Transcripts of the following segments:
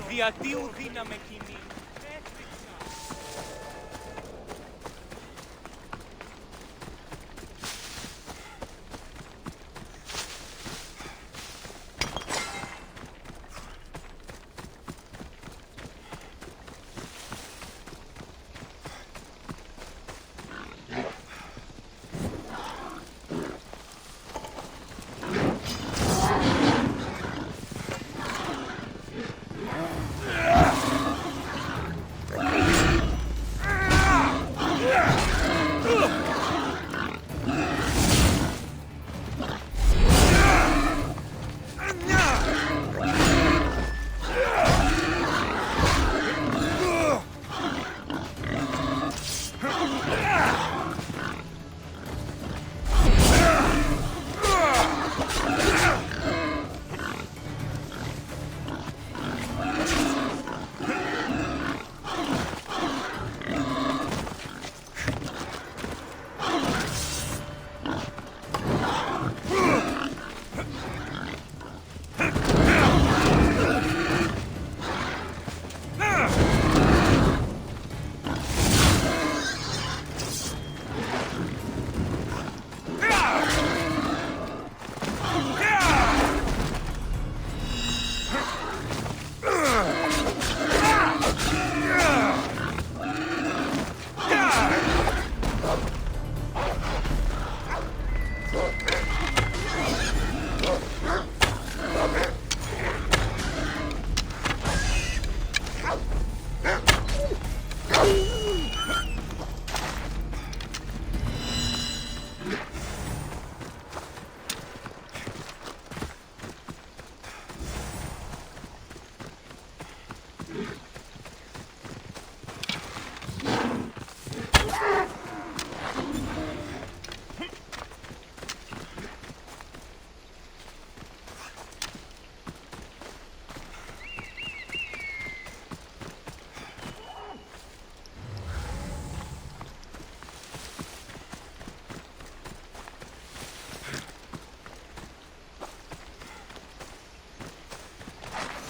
Διατίου δύναμε κοινή.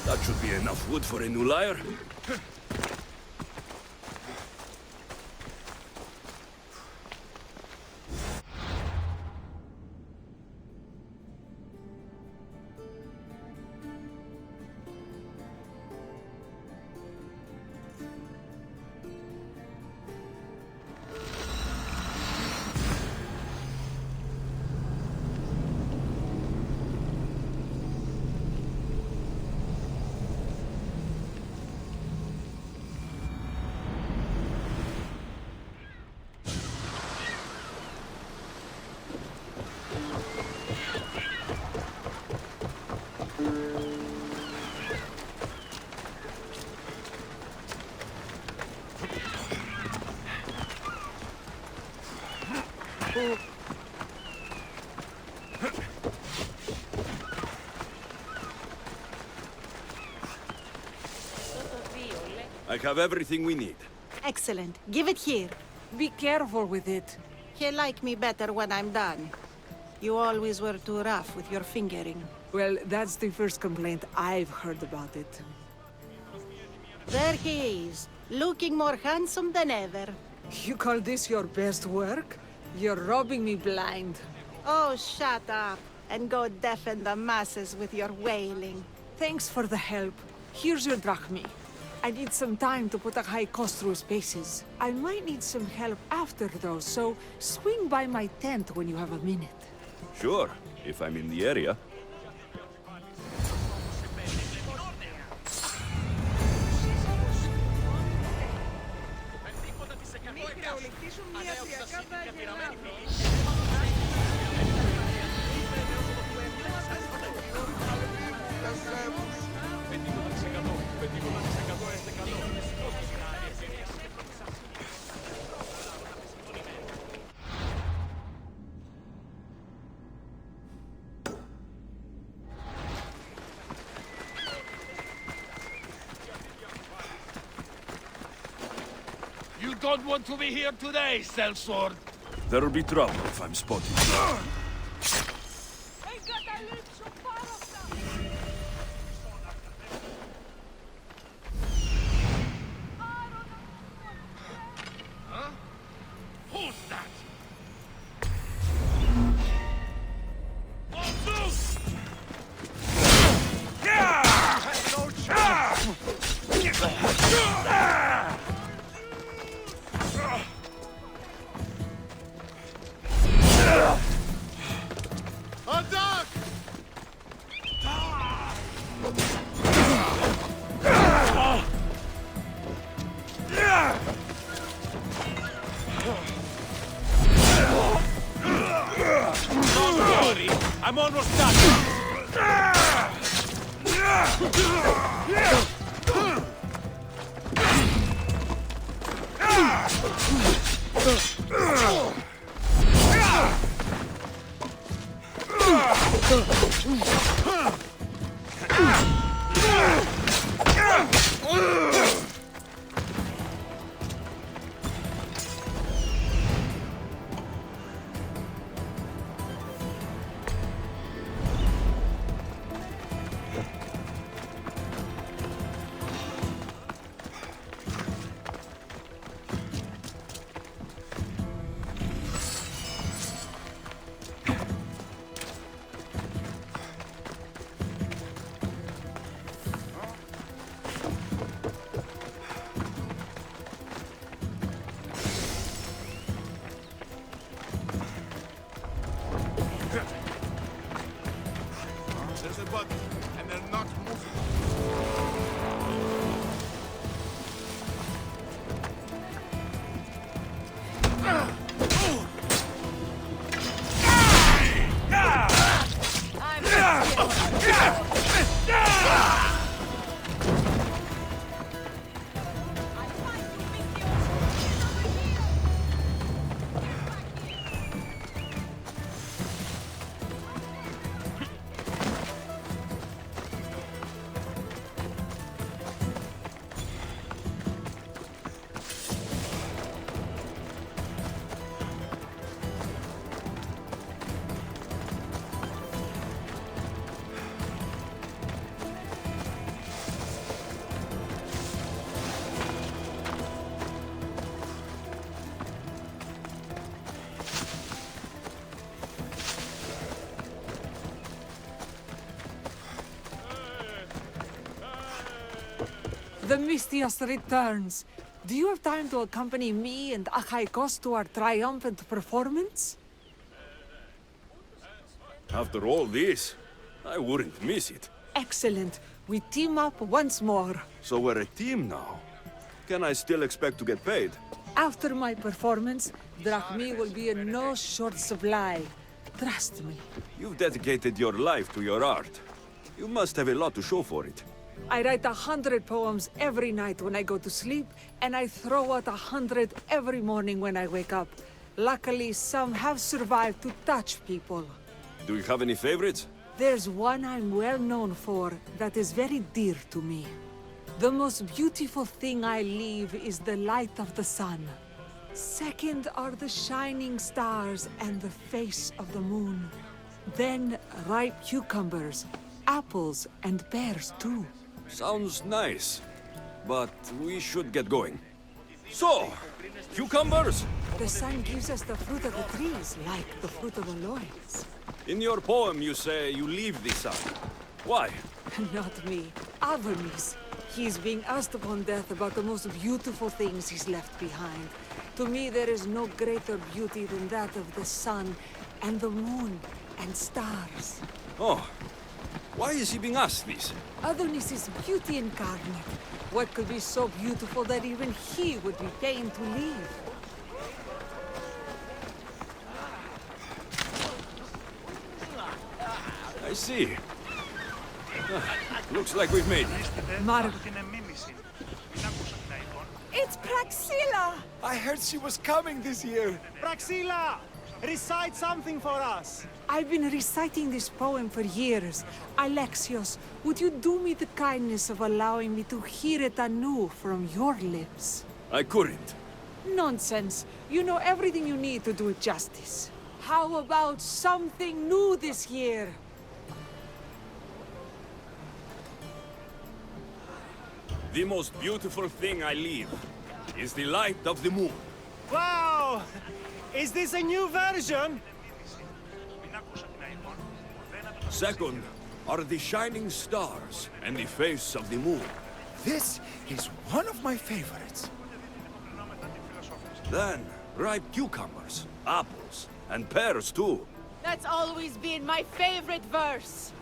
That should be enough wood for a new lyre. I have everything we need. Excellent. Give it here. Be careful with it. He'll like me better when I'm done. You always were too rough with your fingering. Well, that's the first complaint I've heard about it. There he is, looking more handsome than ever. You call this your best work? You're robbing me blind. Oh, shut up, and go deafen the masses with your wailing. Thanks for the help. Here's your drachmi. I need some time to put a high cost through spaces. I might need some help after though, so swing by my tent when you have a minute. Sure, if I'm in the area. You don't want to be here today, sellsword. There'll be trouble if I'm spotted. I'm almost done. There's a button, and they're not moving. The Mystios returns. Do you have time to accompany me and Alexios to our triumphant performance? After all this, I wouldn't miss it. Excellent. We team up once more. So we're a team now. Can I still expect to get paid? After my performance, drachmi will be in no short supply. Trust me. You've dedicated your life to your art. You must have a lot to show for it. I write 100 poems every night when I go to sleep, and I throw out 100 every morning when I wake up. Luckily, some have survived to touch people. Do you have any favorites? There's one I'm well known for that is very dear to me. The most beautiful thing I leave is the light of the sun. Second are the shining stars and the face of the moon. Then ripe cucumbers, apples, and pears too. Sounds nice, but we should get going. So, cucumbers? The sun gives us the fruit of the trees, like the fruit of the loins. In your poem you say you leave the sun. Why? Not me. Avernus. He's being asked upon death about the most beautiful things he's left behind. To me, there is no greater beauty than that of the sun, and the moon, and stars. Oh, why is he being asked this? Adonis is beauty incarnate. What could be so beautiful that even he would be pained to leave? I see. Looks like we've made it. It's Praxilla! I heard she was coming this year. Praxilla! Recite something for us. I've been reciting this poem for years. Alexios, would you do me the kindness of allowing me to hear it anew from your lips? I couldn't. Nonsense. You know everything you need to do it justice. How about something new this year? The most beautiful thing I leave is the light of the moon. Wow! Is this a new version? Second are the shining stars and the face of the moon. This is one of my favorites. Then, ripe cucumbers, apples, and pears too. That's always been my favorite verse.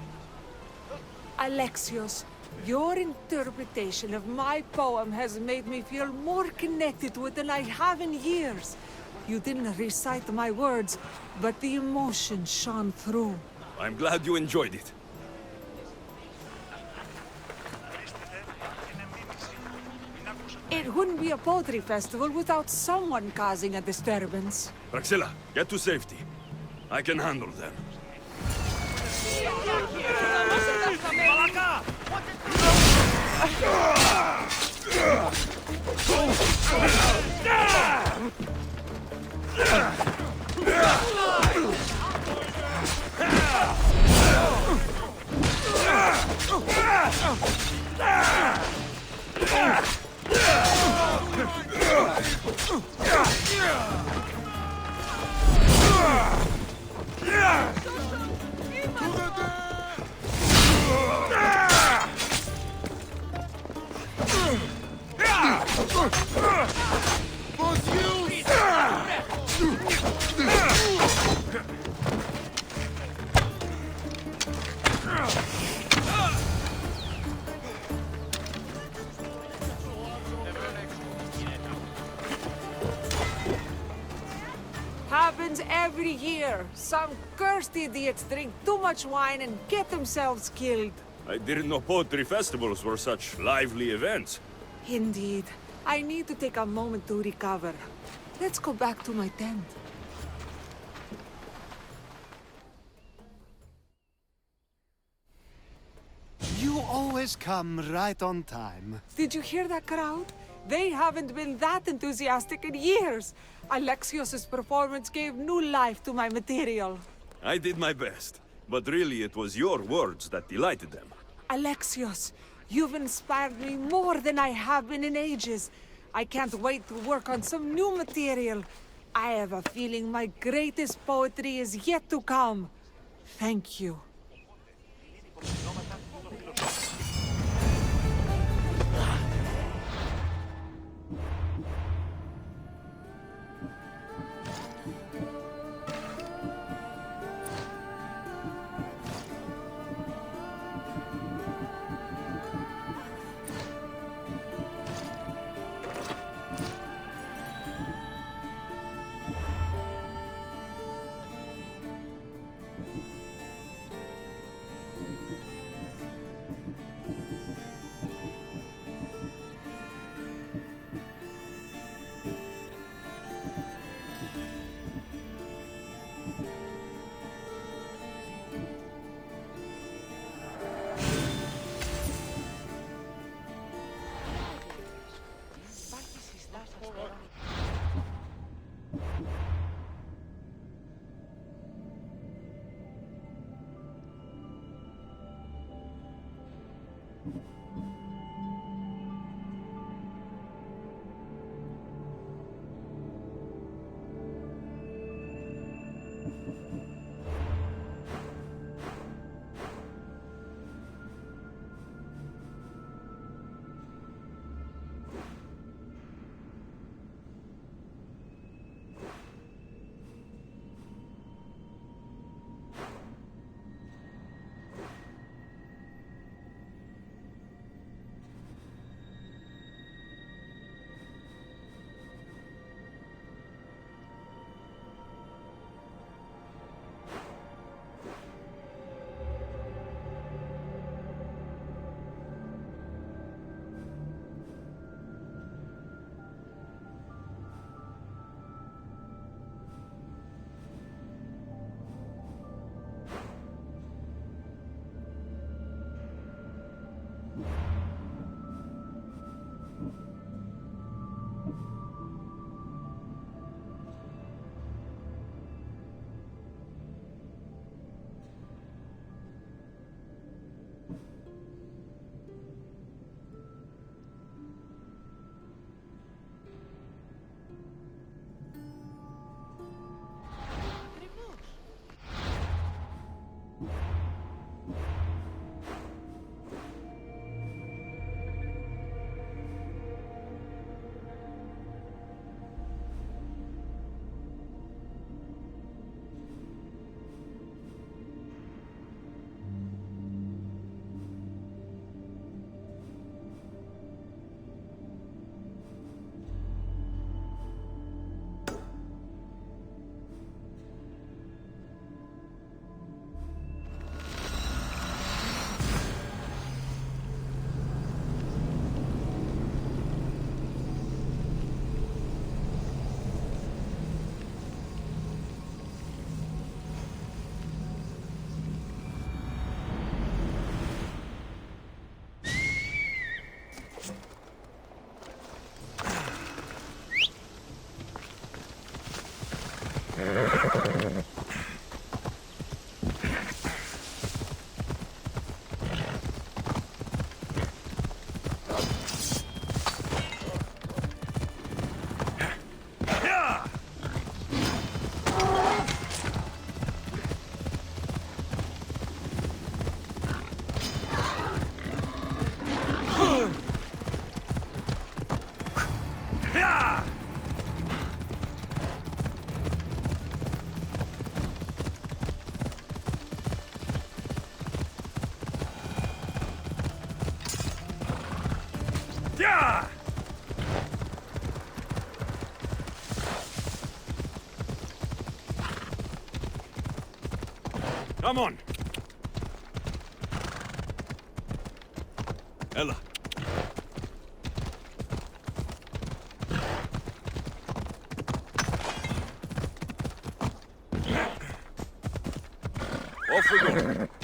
Alexios, your interpretation of my poem has made me feel more connected to it than I have in years. You didn't recite my words, but the emotion shone through. I'm glad you enjoyed it. It wouldn't be a poetry festival without someone causing a disturbance. Praxilla, get to safety. I can handle them. Happens every year. Some cursed idiots drink too much wine and get themselves killed. I didn't know poetry festivals were such lively events. Indeed. I need to take a moment to recover. Let's go back to my tent. You always come right on time. Did you hear that crowd? They haven't been that enthusiastic in years. Alexios' performance gave new life to my material. I did my best, but really it was your words that delighted them. Alexios, you've inspired me more than I have been in ages. I can't wait to work on some new material. I have a feeling my greatest poetry is yet to come. Thank you. Come on! Ella. Off we go!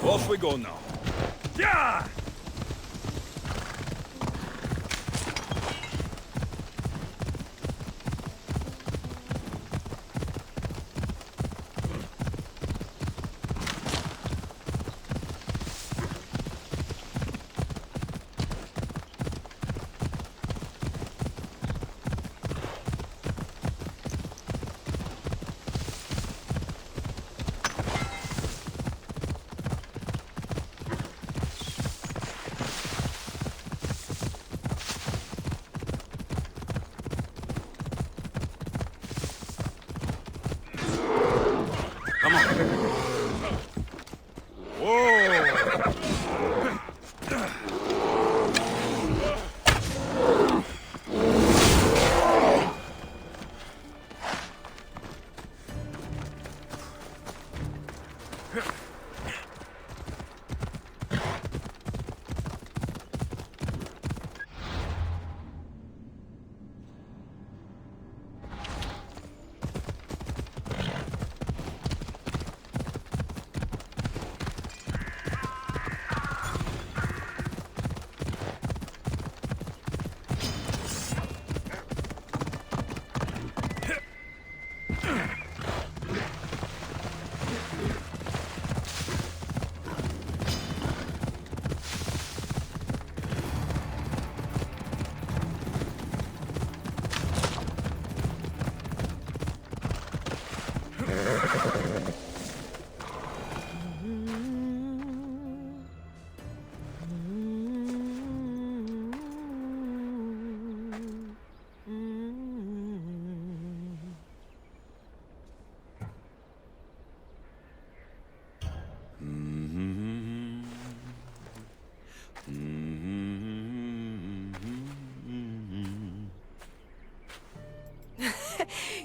Off we go now. Yeah!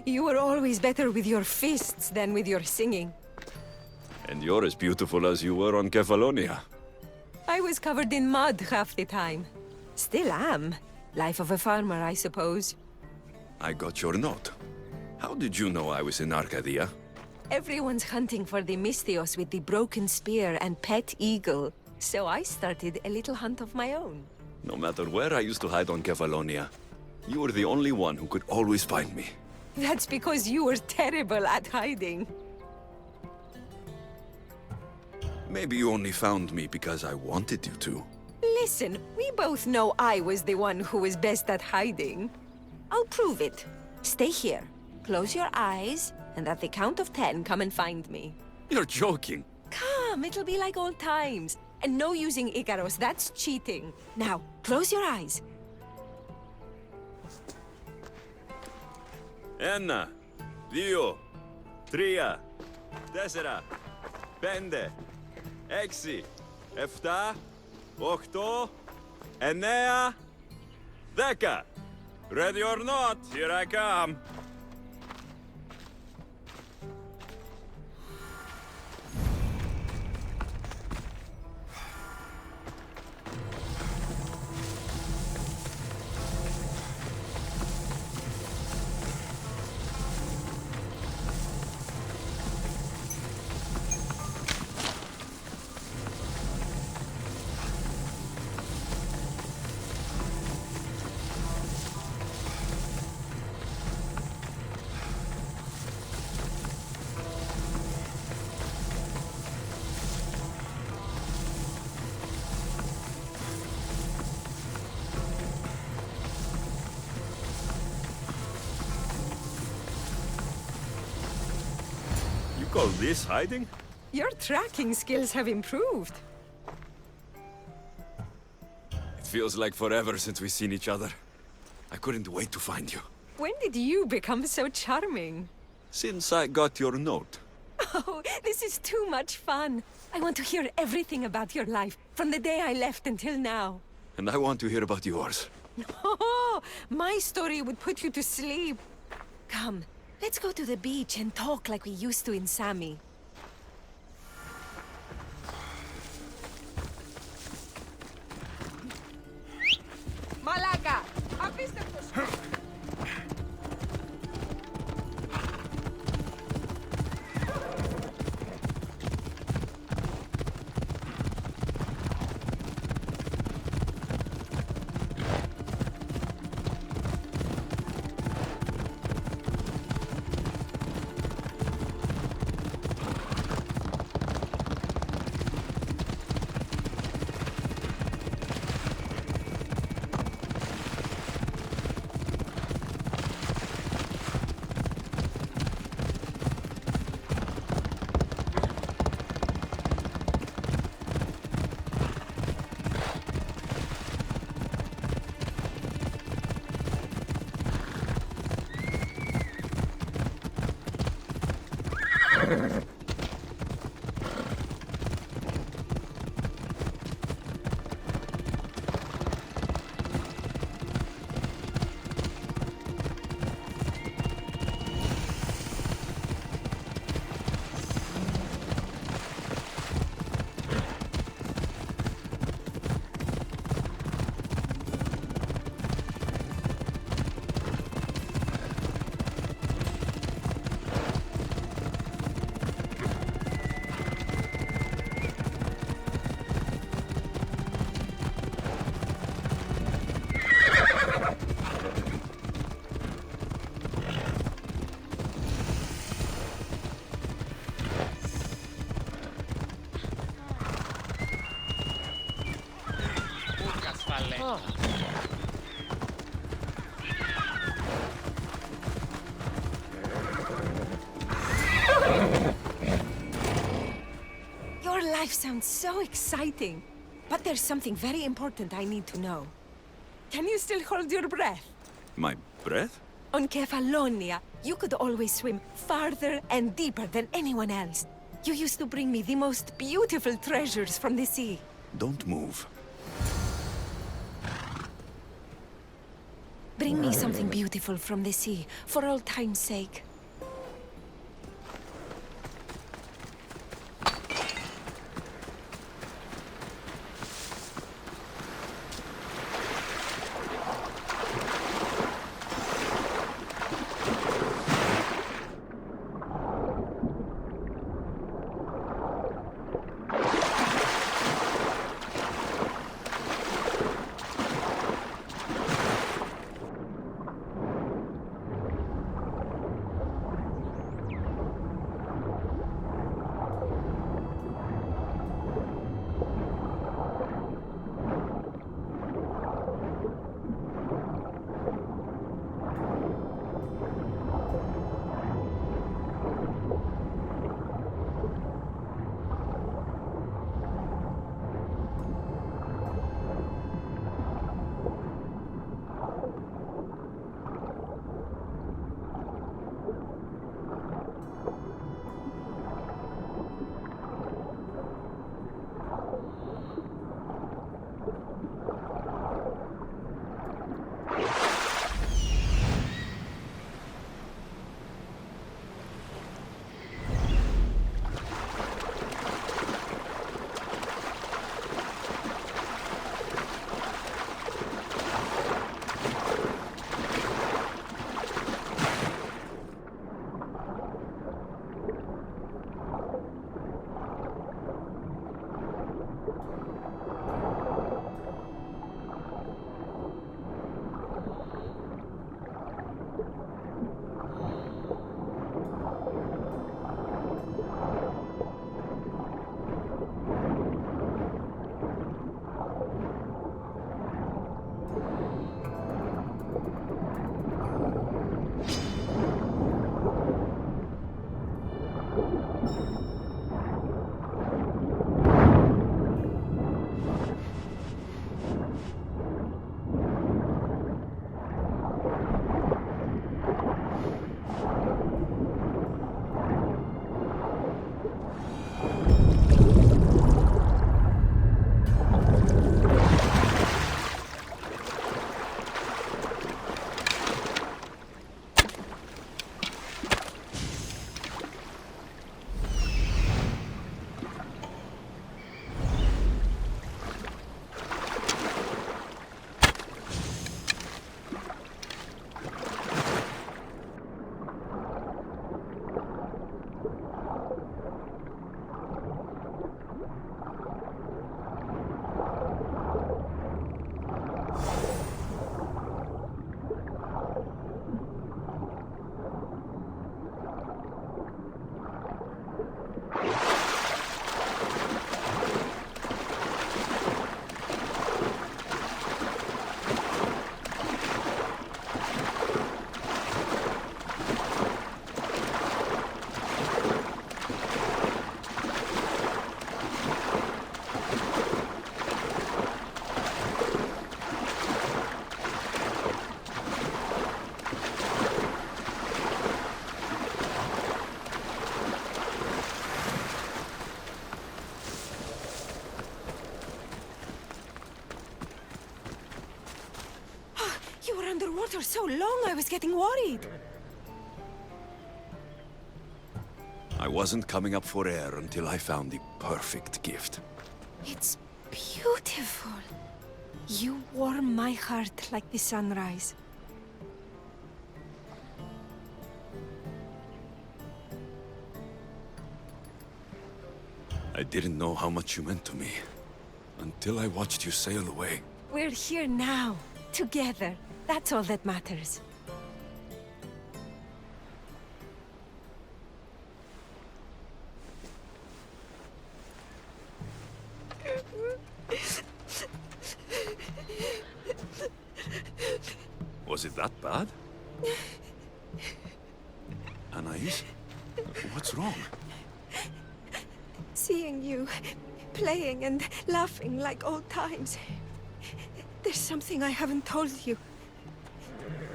You were always better with your fists than with your singing. And you're as beautiful as you were on Kefalonia. I was was covered in mud half the time. Still am. Life of a farmer, I suppose. I got your note. How did you know I was in Arcadia? Everyone's hunting for the Mythios with the broken spear and pet eagle. So I started a little hunt of my own. No matter where I used to hide on Kefalonia, you were the only one who could always find me. That's because you were terrible at hiding. Maybe you only found me because I wanted you to. Listen, we both know I was the one who was best at hiding. I'll prove it. Stay here. Close your eyes, and at the count of 10, come and find me. You're joking. Come, it'll be like old times. And no using Icaros, that's cheating. Now, close your eyes. Ένα, δύο, τρία, τέσσερα, πέντε, έξι, εφτά, οχτώ, εννέα, δέκα. Ready or not, here I come. Call this hiding? Your tracking skills have improved. It feels like forever since we've seen each other. I couldn't wait to find you. When did you become so charming? Since I got your note. Oh, this is too much fun. I want to hear everything about your life, from the day I left until now. And I want to hear about yours. Oh, my story would put you to sleep. Come, let's go to the beach and talk like we used to in Sami. Malaga! Απίστευτος! Your life sounds so exciting, but there's something very important I need to know. Can you still hold your breath? My breath? On Kefalonia, you could always swim farther and deeper than anyone else. You used to bring me the most beautiful treasures from the sea. Don't move. Bring me something beautiful from the sea, for old time's sake. You were underwater so long, I was getting worried. I wasn't coming up for air until I found the perfect gift. It's beautiful. You warm my heart like the sunrise. I didn't know how much you meant to me until I watched you sail away. We're here now, together. That's all that matters. Was it that bad? Anais? What's wrong? Seeing you playing and laughing like old times. There's something I haven't told you.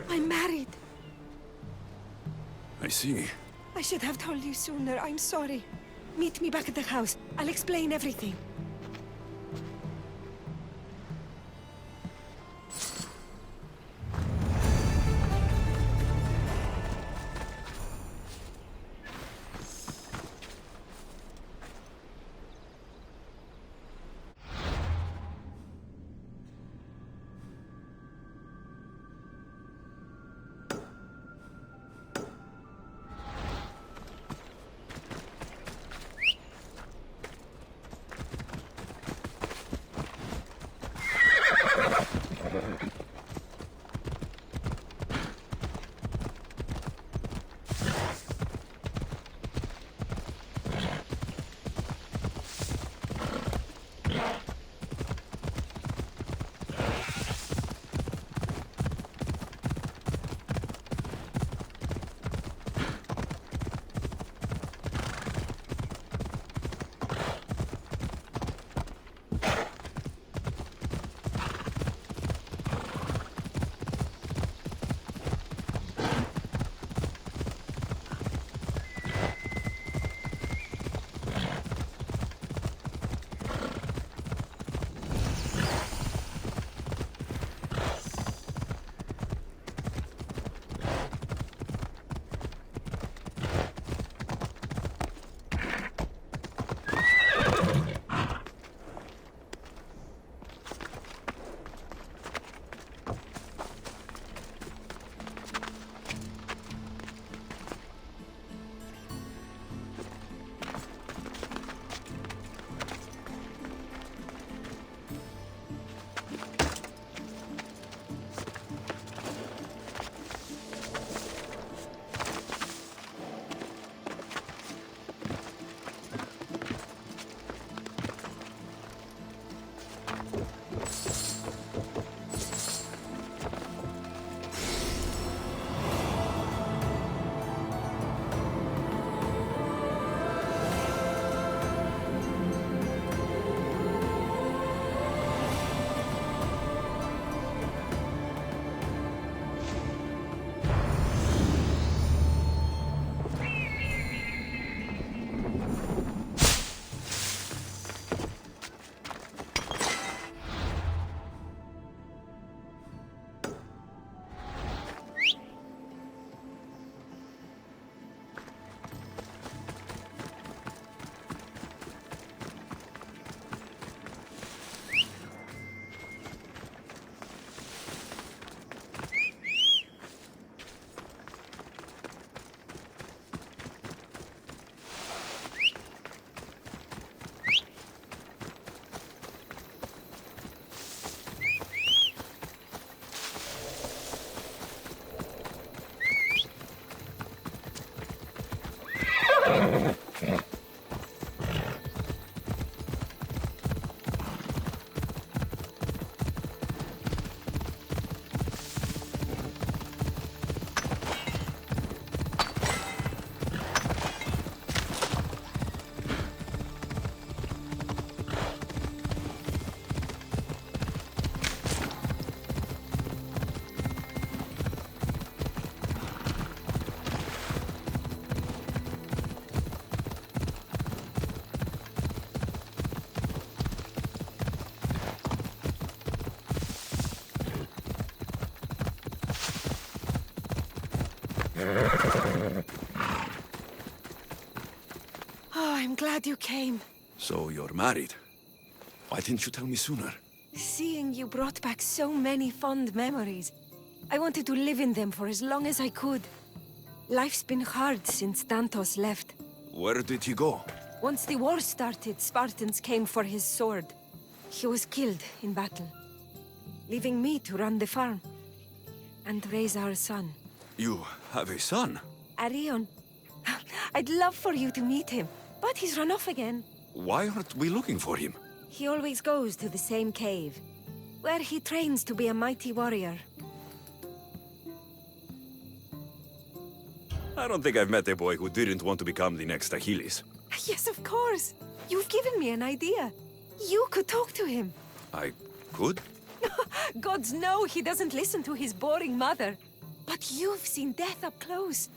I'm married. I see. I should have told you sooner. I'm sorry. Meet me back at the house. I'll explain everything. Oh, I'm glad you came. So you're married. Why didn't you tell me sooner? Seeing you brought back so many fond memories. I wanted to live in them for as long as I could. Life's been hard since Dantos left. Where did he go? Once the war started, Spartans came for his sword. He was killed in battle, leaving me to run the farm and raise our son. You have a son? Arion. I'd love for you to meet him, but he's run off again. Why aren't we looking for him? He always goes to the same cave, where he trains to be a mighty warrior. I don't think I've met a boy who didn't want to become the next Achilles. Yes, of course. You've given me an idea. You could talk to him. I could? Gods know he doesn't listen to his boring mother. But you've seen death up close.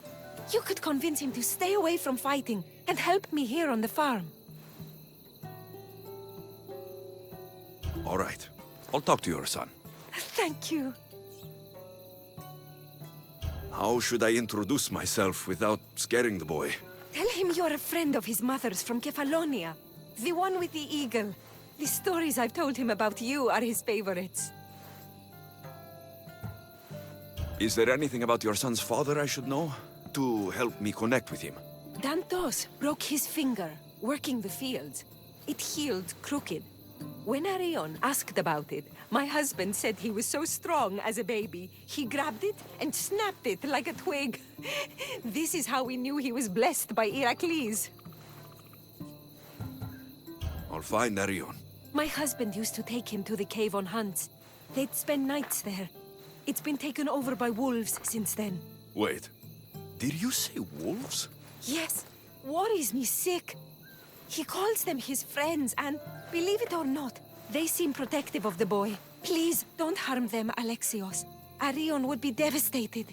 You could convince him to stay away from fighting and help me here on the farm. All right. I'll talk to your son. Thank you. How should I introduce myself without scaring the boy? Tell him you're a friend of his mother's from Kefalonia. The one with the eagle. The stories I've told him about you are his favorites. Is there anything about your son's father I should know? To help me connect with him? Dantos broke his finger, working the fields. It healed crooked. When Arion asked about it, my husband said he was so strong as a baby, he grabbed it and snapped it like a twig. This is how we knew he was blessed by Heracles. I'll find Arion. My husband used to take him to the cave on hunts. They'd spend nights there. It's been taken over by wolves since then. Wait. Did you say wolves? Yes, worries me sick. He calls them his friends, and believe it or not, they seem protective of the boy. Please, don't harm them, Alexios. Arion would be devastated.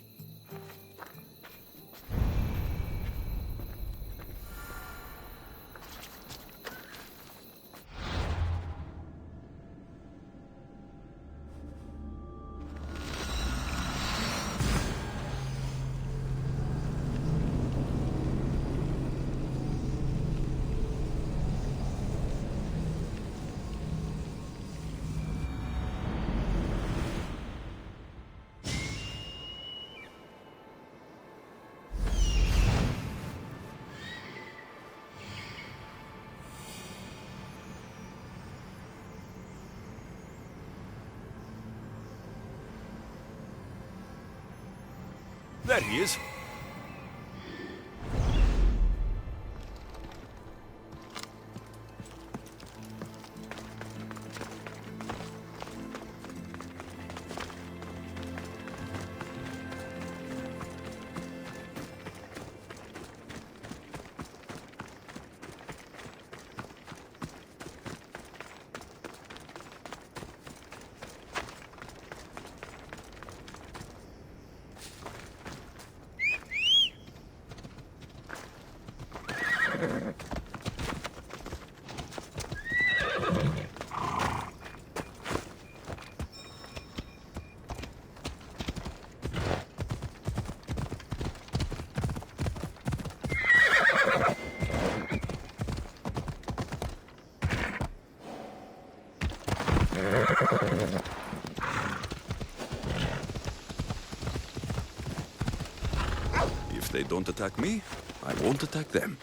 There he is. If they don't attack me, I won't attack them.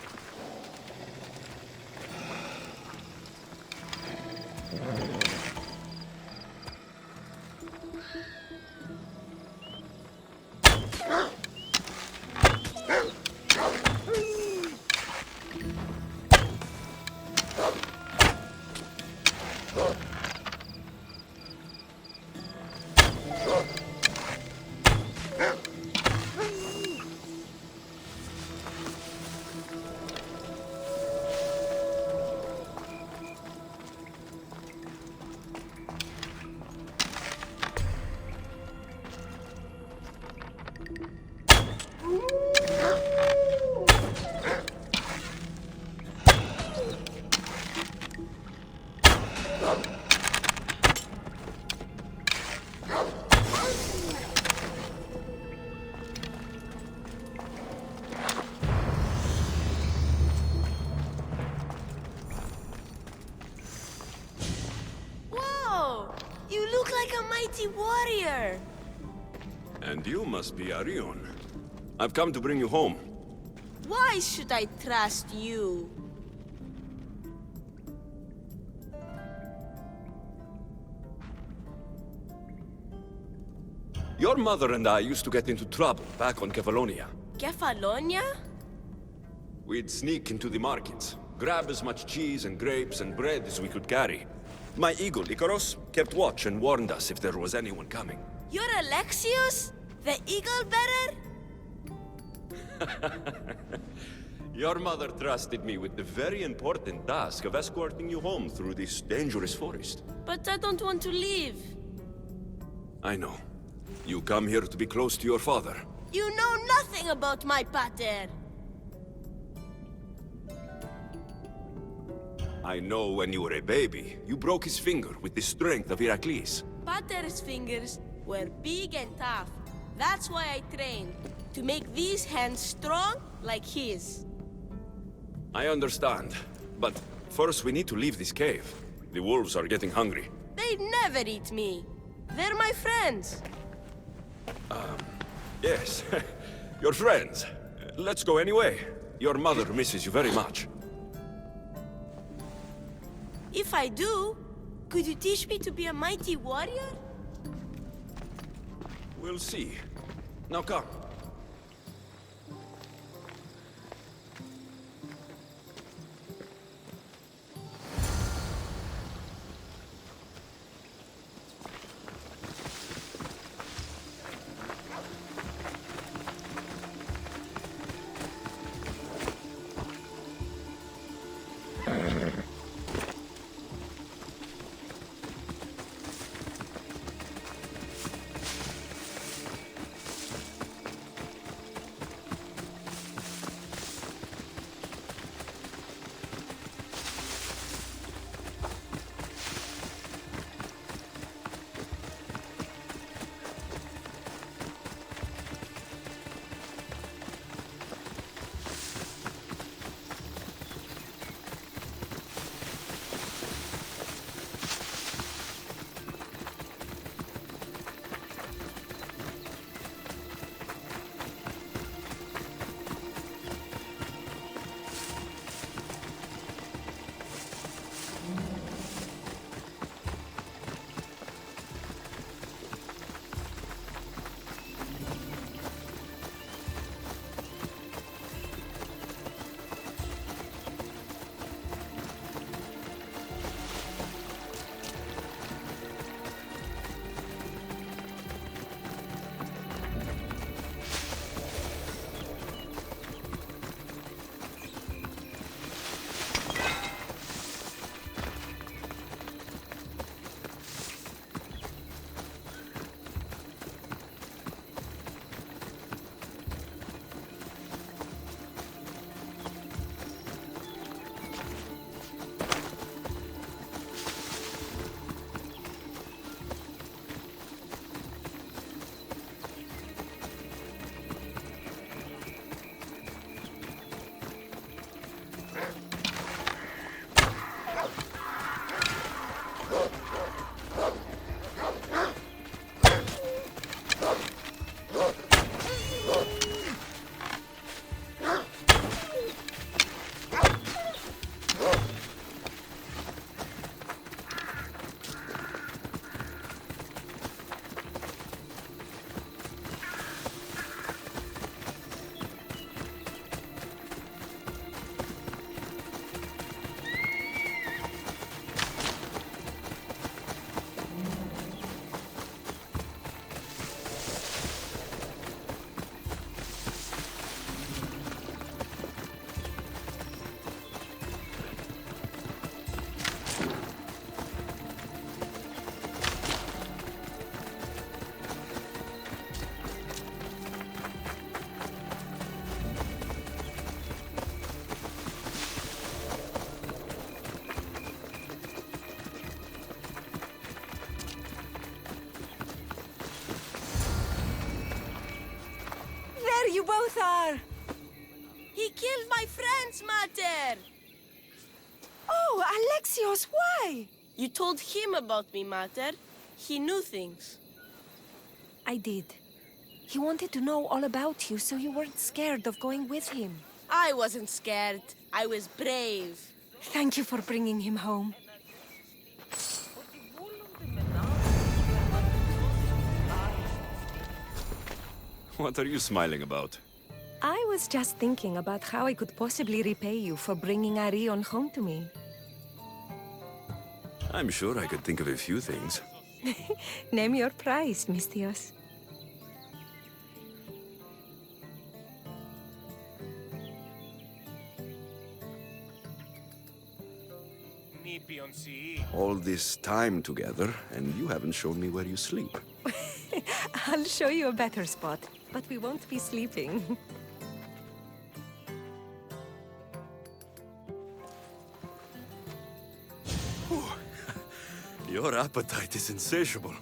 like a mighty warrior. And you must be Arion. I've come to bring you home. Why should I trust you? Your mother and I used to get into trouble back on Kefalonia. Kefalonia? We'd sneak into the markets, grab as much cheese and grapes and bread as we could carry. My eagle, Icaros, kept watch and warned us if there was anyone coming. You're Alexios? The eagle bearer? Your mother trusted me with the very important task of escorting you home through this dangerous forest. But I don't want to leave. I know. You come here to be close to your father. You know nothing about my pater. I know when you were a baby, you broke his finger with the strength of Heracles. Pater's fingers were big and tough. That's why I trained, to make these hands strong like his. I understand, but first we need to leave this cave. The wolves are getting hungry. They never eat me. They're my friends. Yes, your friends. Let's go anyway. Your mother misses you very much. If I do, could you teach me to be a mighty warrior? We'll see. Now come. You both are! He killed my friends, Mater! Oh, Alexios, why? You told him about me, Mater. he knew things. I did. He wanted to know all about you, so you weren't scared of going with him. I wasn't scared. I was brave. Thank you for bringing him home. What are you smiling about? I was just thinking about how I could possibly repay you for bringing Arion home to me. I'm sure I could think of a few things. Name your price, Misthios. All this time together, and you haven't shown me where you sleep. I'll show you a better spot, but we won't be sleeping. Your appetite is insatiable.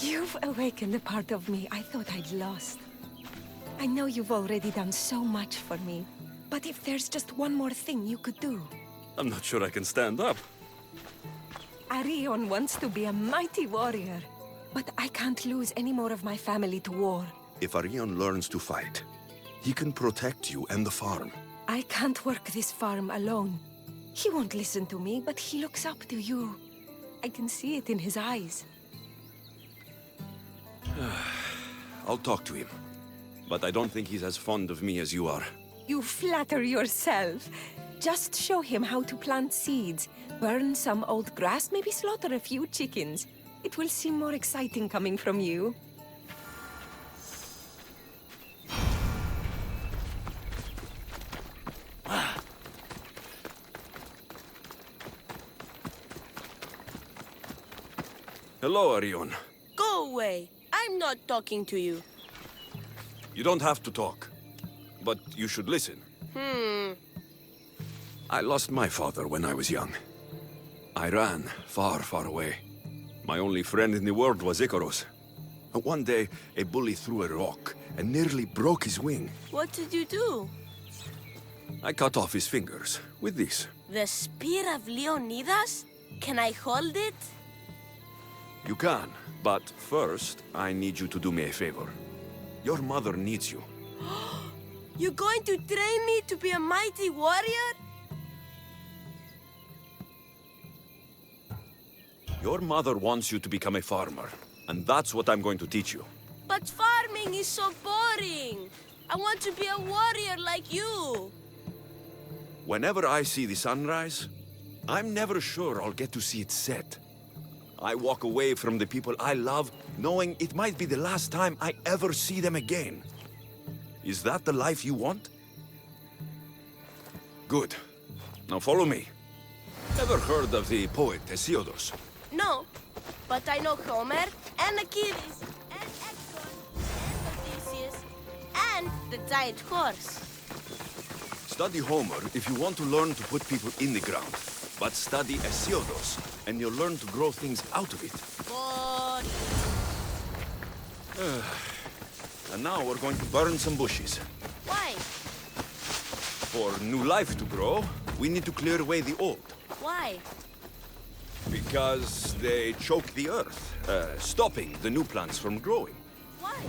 You've awakened a part of me I thought I'd lost. I know you've already done so much for me, but if there's just one more thing you could do... I'm not sure I can stand up. Arion wants to be a mighty warrior, but I can't lose any more of my family to war. If Arion learns to fight, he can protect you and the farm. I can't work this farm alone. He won't listen to me, but he looks up to you. I can see it in his eyes. I'll talk to him, but I don't think he's as fond of me as you are. You flatter yourself. Just show him how to plant seeds, burn some old grass, maybe slaughter a few chickens. It will seem more exciting coming from you. Hello, Arion. Go away. I'm not talking to you. You don't have to talk, but you should listen. I lost my father when I was young. I ran far, far away. My only friend in the world was Icaros. One day, a bully threw a rock and nearly broke his wing. What did you do? I cut off his fingers with this. The spear of Leonidas? Can I hold it? You can, but first, I need you to do me a favor. Your mother needs you. You're going to train me to be a mighty warrior? Your mother wants you to become a farmer, and that's what I'm going to teach you. But farming is so boring. I want to be a warrior like you. Whenever I see the sunrise, I'm never sure I'll get to see it set. I walk away from the people I love, knowing it might be the last time I ever see them again. Is that the life you want? Good. Now follow me. Ever heard of the poet Hesiodus? No, but I know Homer, and Achilles, and Hector, and Odysseus, and the giant horse. Study Homer if you want to learn to put people in the ground. But study Hesiodus, and you'll learn to grow things out of it. Boring. And now we're going to burn some bushes. Why? For new life to grow, we need to clear away the old. Why? Because they choke the earth, stopping the new plants from growing. Why?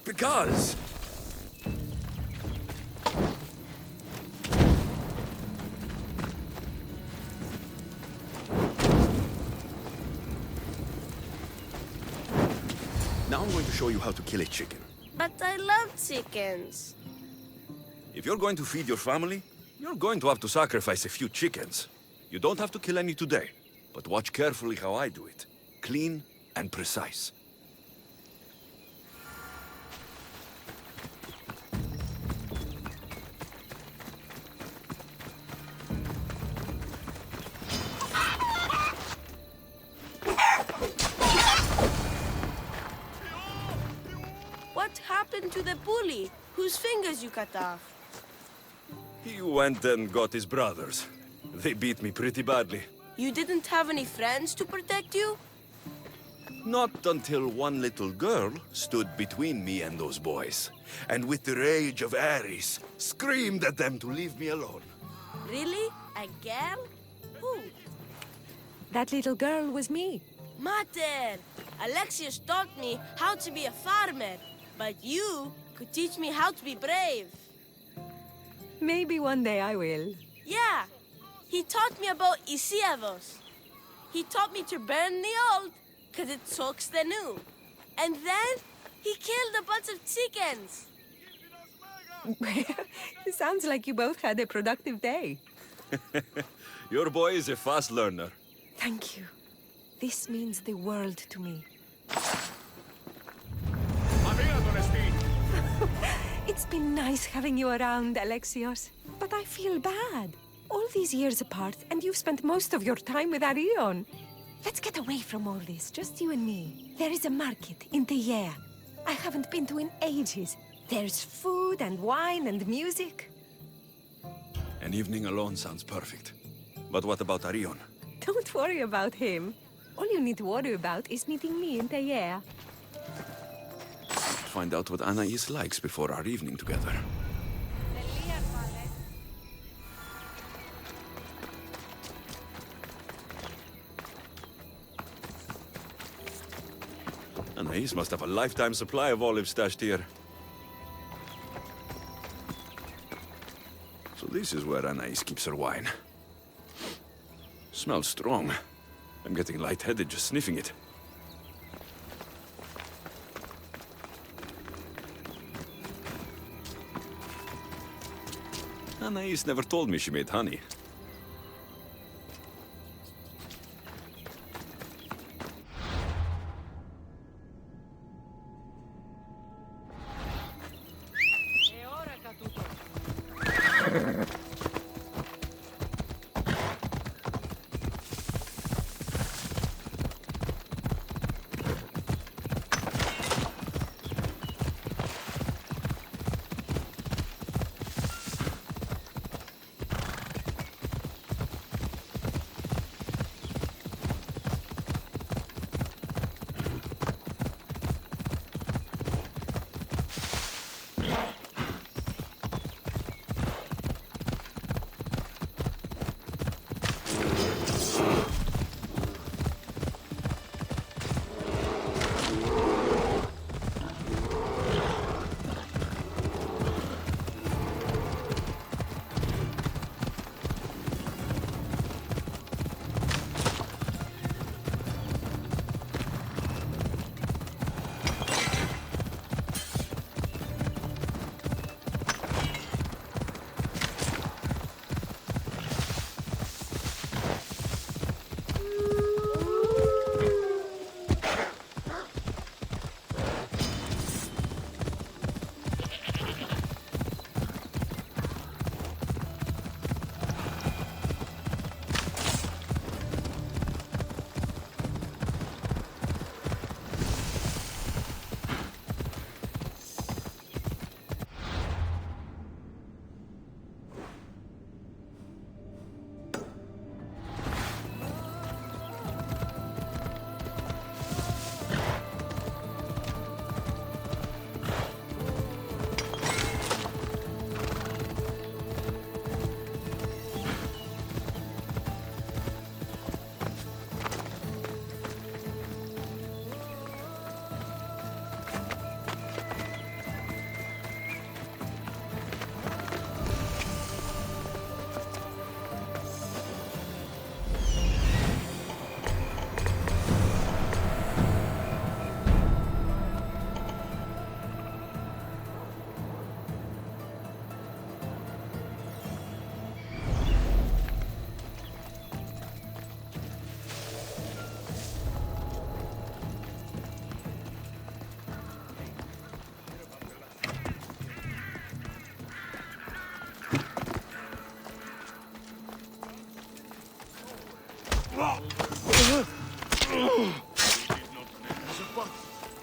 Because... Now I'm going to show you how to kill a chicken. But I love chickens. If you're going to feed your family, you're going to have to sacrifice a few chickens. You don't have to kill any today, but watch carefully how I do it. Clean and precise. What happened to the bully whose fingers you cut off? He went and got his brothers. They beat me pretty badly. You didn't have any friends to protect you? Not until one little girl stood between me and those boys, and with the rage of Ares, screamed at them to leave me alone. Really? A girl? Who? That little girl was me. Mater! Alexios taught me how to be a farmer, but you could teach me how to be brave. Maybe one day I will. Yeah, he taught me about Isiavos. He taught me to burn the old, because it soaks the new. And then he killed a bunch of chickens. It sounds like you both had a productive day. Your boy is a fast learner. Thank you. This means the world to me. It's been nice having you around, Alexios. But I feel bad. All these years apart, and you've spent most of your time with Arion. Let's get away from all this, just you and me. There is a market in Teia. I haven't been to in ages. There's food and wine and music. An evening alone sounds perfect. But what about Arion? Don't worry about him. All you need to worry about is meeting me in Teia. Find out what Anais likes before our evening together. Anais must have a lifetime supply of olives stashed here. So this is where Anais keeps her wine. Smells strong. I'm getting lightheaded just sniffing it. Anais never told me she made honey.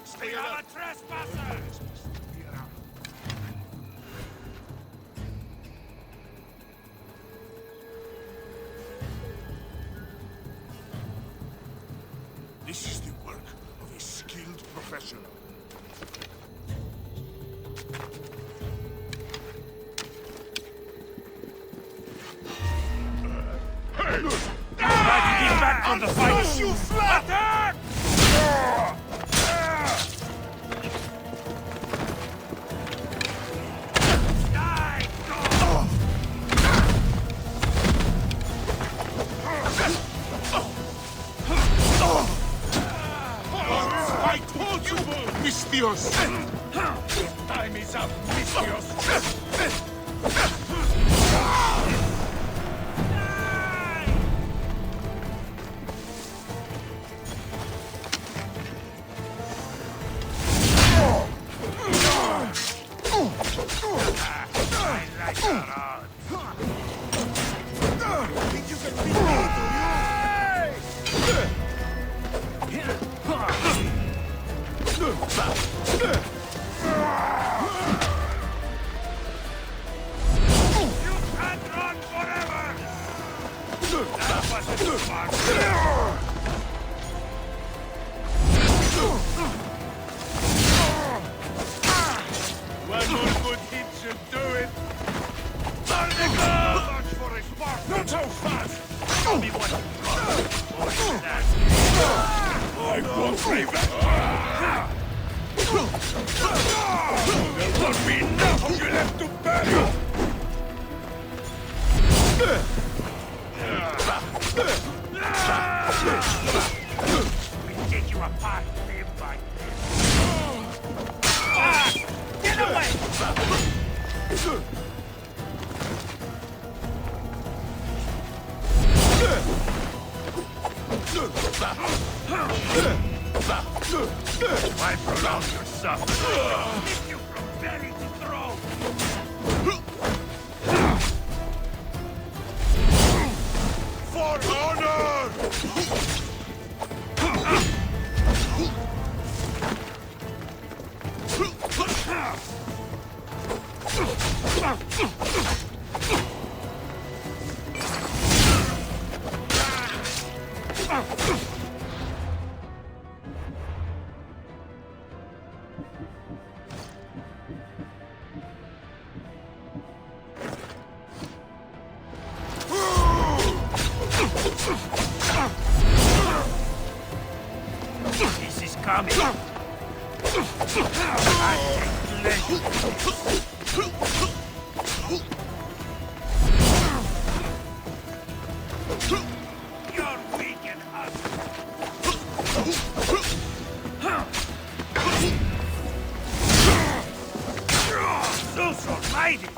Stay alert! Trespasser! This is the work of a skilled professional. Try to get back from the fight! You flat! Attack! I told you, Mystios! Time is up, Alexios! Think you can beat me, do You can't run forever! That wasn't smart. One more good hit should do it. Vertical! Search for a Spartan! Not so fast! Show me what you've got. I won't revenge! There won't be enough of you left to bury! We take you apart bit by bit. Get away! Why prolong your suffering? Lift you from belly to throat! For honor! This is coming. I take pleasure. You're weak and ugly. Zeus Almighty!